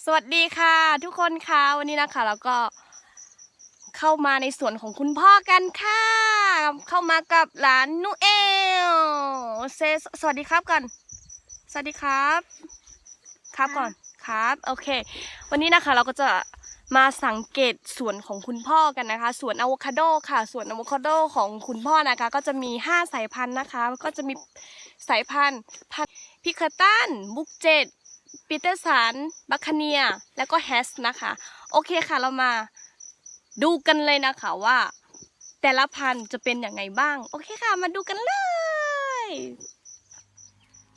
สวัสดีค่ะทุกคนค่ะวันนี้นะคะเราก็เข้ามาในสวนของคุณพ่อกันค่ะเข้ามากับหลานนูเอลสวัสดีครับก่อนสวัสดีครับครับก่อนครับโอเควันนี้นะคะเราก็จะมาสังเกตสวนของคุณพ่อกันนะคะสวนอะโวคาโดค่ะสวนอะโวคาโดของคุณพ่อนะคะก็จะมี5 สายพันธุ์นะคะก็จะมีสายพันธุ์พิคาตันบุกเจ็ดปีเตอร์สันบัคคาเนียแล้วก็แฮสนะคะโอเคค่ะเรามาดูกันเลยนะคะว่าแต่ละพันธุ์จะเป็นอย่างไรบ้างโอเคค่ะมาดูกันเลย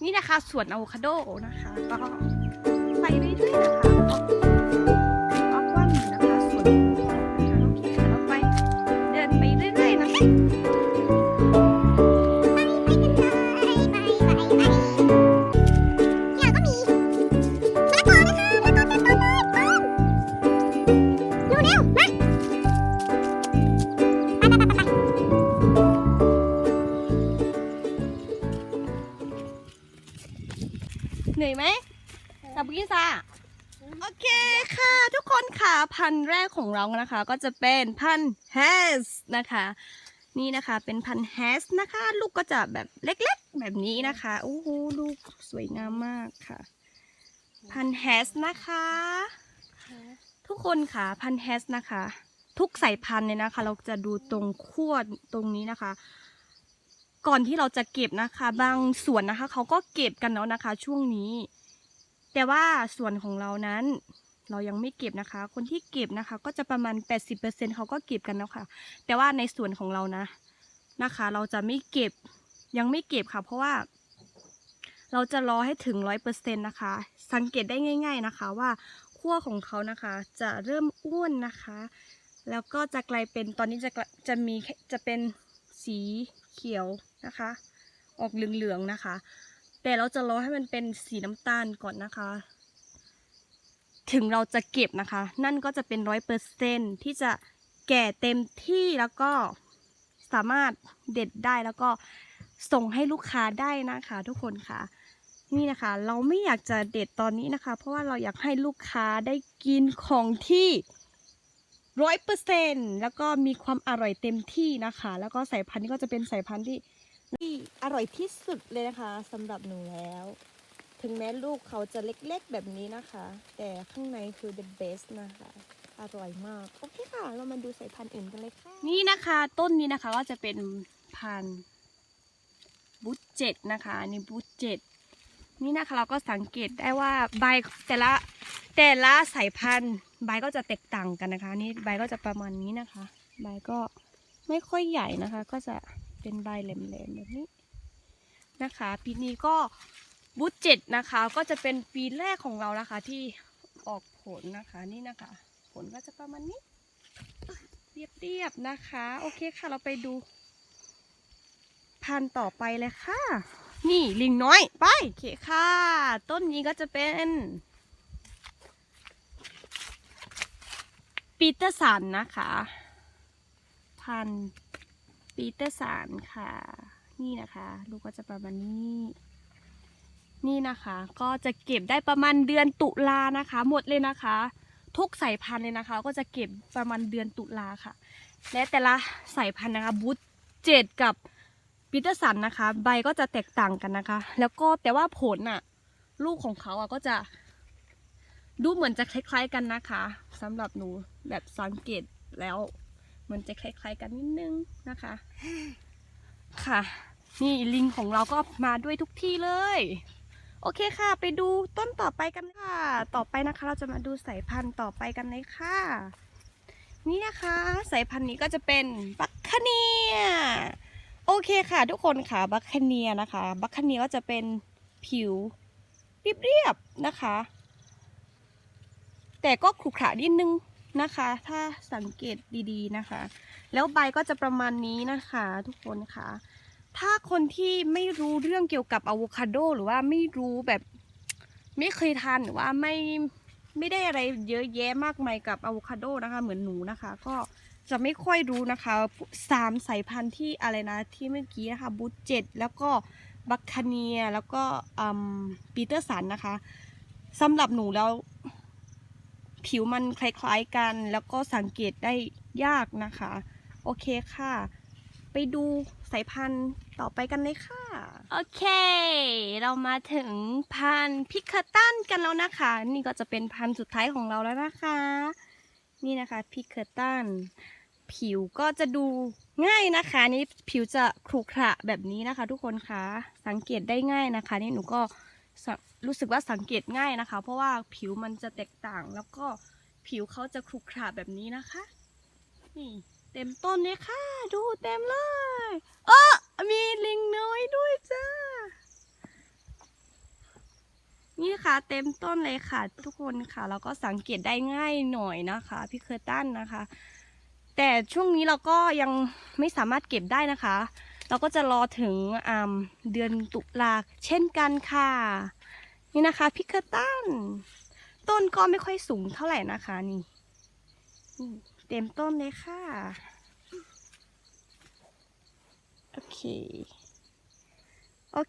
นี่นะคะสวนอะโวคาโดนะคะก็ไปเรื่อยๆนะคะก็กว้างอยู่นะคะสวนนะคะโอเคค่ะเราไปเดินไปเรื่อยๆนะคะเหนื่อยไหมนับกินซาโอเคค่ะทุกคนค่ะพันธุ์แรกของเรานะคะก็จะเป็นพันธุ์แฮสนะคะนี่นะคะเป็นพันธุ์แฮสนะคะลูกก็จะแบบเล็กๆแบบนี้นะคะโอ้โหลูกสวยงามมากค่ะพันธุ์แฮสนะคะทุกคนค่ะพันธุ์แฮสนะคะทุกสายพันธุ์เนี่ยนะคะเราจะดูตรงขั้วตรงนี้นะคะก่อนที่เราจะเก็บนะคะบางสวนนะคะเขาก็เก็บกันแล้วนะคะช่วงนี้แต่ว่าส่วนของเรานั้นเรายังไม่เก็บนะคะคนที่เก็บนะคะก็จะประมาณ 80% เขาก็เก็บกันแล้วค่ะแต่ว่าในส่วนของเรานะคะเราจะไม่เก็บยังไม่เก็บค่ะเพราะว่าเราจะรอให้ถึง 100% นะคะสังเกตได้ง่ายๆนะคะว่าขั้วของเขานะคะจะเริ่มอ้วนนะคะแล้วก็จะกลายเป็นตอนนี้จะเป็นสีเขียวนะคะออกเหลืองๆนะคะแต่เราจะรอให้มันเป็นสีน้ำตาลก่อนนะคะถึงเราจะเก็บนะคะนั่นก็จะเป็น 100% ที่จะแก่เต็มที่แล้วก็สามารถเด็ดได้แล้วก็ส่งให้ลูกค้าได้นะคะทุกคนค่ะนี่นะคะเราไม่อยากจะเด็ดตอนนี้นะคะเพราะว่าเราอยากให้ลูกค้าได้กินของที่100%แล้วก็มีความอร่อยเต็มที่นะคะแล้วก็สายพันธุ์นี้ก็จะเป็นสายพันธุ์ที่อร่อยที่สุดเลยนะคะสำหรับหนูแล้วถึงแม้ลูกเขาจะเล็กๆแบบนี้นะคะแต่ข้างในคือ the best นะคะอร่อยมากโอเคค่ะเรามาดูสายพันธุ์อื่นกันเลยค่ะนี่นะคะต้นนี้นะคะก็จะเป็นพันธุ์บูทเจ็ดนะคะนี่บูทเจ็ดนี่นะคะเราก็สังเกตได้ว่าใบแต่ละสายพันธุ์ใบก็จะแตกต่างกันนะคะนี่ใบก็จะประมาณนี้นะคะใบก็ไม่ค่อยใหญ่นะคะก็จะเป็นใบแหลมๆแบบนี้นะคะปีนี้ก็บูทเจ็ดนะคะก็จะเป็นปีแรกของเรานะคะที่ออกผลนะคะนี่นะคะผลก็จะประมาณนี้เรียบๆนะคะโอเคค่ะเราไปดูพันธุ์ต่อไปเลยค่ะนี่ลิงน้อยไปโอเคค่ะต้นนี้ก็จะเป็นปีเตอร์สันนะคะพันธุ์ปีเตอร์สันค่ะนี่นะคะลูกก็จะประมาณนี้นี่นะคะก็จะเก็บได้ประมาณเดือนตุลานะคะหมดเลยนะคะทุกสายพันธุ์เลยนะคะก็จะเก็บประมาณเดือนตุลาค่ะและแต่ละสายพันธุ์นะคะบูทเจ็ดกับปีเตอร์สันนะคะใบก็จะแตกต่างกันนะคะแล้วก็แต่ว่าผลอ่ะลูกของเขาอ่ะก็จะดูเหมือนจะคล้ายๆกันนะคะสำหรับหนูแบบสังเกตแล้วมันจะคล้ายๆกันนิดนึงนะคะค่ะนี่ลิงของเราก็มาด้วยทุกที่เลยโอเคค่ะไปดูต้นต่อไปกันค่ะต่อไปนะคะเราจะมาดูสายพันธุ์ต่อไปกันเลยค่ะนี่นะคะสายพันธุ์นี้ก็จะเป็นบัคคาเนียโอเคค่ะทุกคนค่ะบัคคาเนียนะคะบัคคาเนียก็จะเป็นผิวเรียบๆนะคะแต่ก็ขรุขระนิดนึงนะคะถ้าสังเกตดีๆนะคะแล้วใบก็จะประมาณนี้นะคะทุกคนค่ะถ้าคนที่ไม่รู้เรื่องเกี่ยวกับอะโวคาโดหรือว่าไม่รู้แบบไม่เคยทานหรือว่าไม่ได้อะไรเยอะแยะมากมายกับอะโวคาโดนะคะเหมือนหนูนะคะก็จะไม่ค่อยรู้นะคะ3 สายพันธุ์ที่อะไรนะที่เมื่อกี้นะคะบูทเจ็ดแล้วก็บัคคาเนียแล้วก็ปีเตอร์สันนะคะสำหรับหนูแล้ว ผิวมันคล้ายๆกัน แล้วก็สังเกตได้ยากนะคะ โอเคค่ะ ไปดูสายพันธุ์ต่อไปกันเลยค่ะ โอเค เรามาถึงพันธุ์พิคตันกันแล้วนะคะ นี่ก็จะเป็นพันธุ์สุดท้ายของเราแล้วนะคะ นี่นะคะพิคตันผิวก็จะดูง่ายนะคะ นี่ผิวจะขรุขระแบบนี้นะคะ ทุกคนคะสังเกตได้ง่ายนะคะ นี่หนูก็รู้สึกว่าสังเกตง่ายนะคะ เพราะว่าผิวมันจะแตกต่าง แล้วก็ผิวเขาจะขรุขระแบบนี้นะคะ นี่เต็มต้นเลยค่ะ ดูเต็มเลยมีลิงน้อยด้วยจ้า นี่นะคะเต็มต้นเลยค่ะ ทุกคนค่ะแล้วก็สังเกตได้ง่ายหน่อยนะคะพิคตันนะคะ แต่ช่วงนี้เราก็ยังไม่สามารถเก็บได้นะคะ เราก็จะรอถึงเดือนตุลาเช่นกันค่ะ นี่นะคะพิคตันต้นก็ไม่ค่อยสูงเท่าไหร่นะคะนี่เต็มต้นเลยค่ะโอเ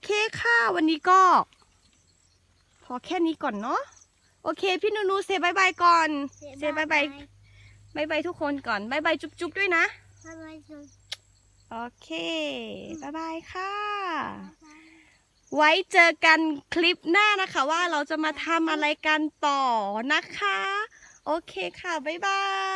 คค่ะวันนี้ก็พอแค่นี้ก่อนเนาะโอเคพี่นูเซบายบายก่อนเซบายบายทุกคนก่อนบายบายจุ๊บด้วยนะบายบายจุ๊บโอเคบายบายค่ะไว้เจอกันคลิปหน้านะคะว่าเราจะมาทำอะไรกันต่อนะคะโอเคค่ะบายบาย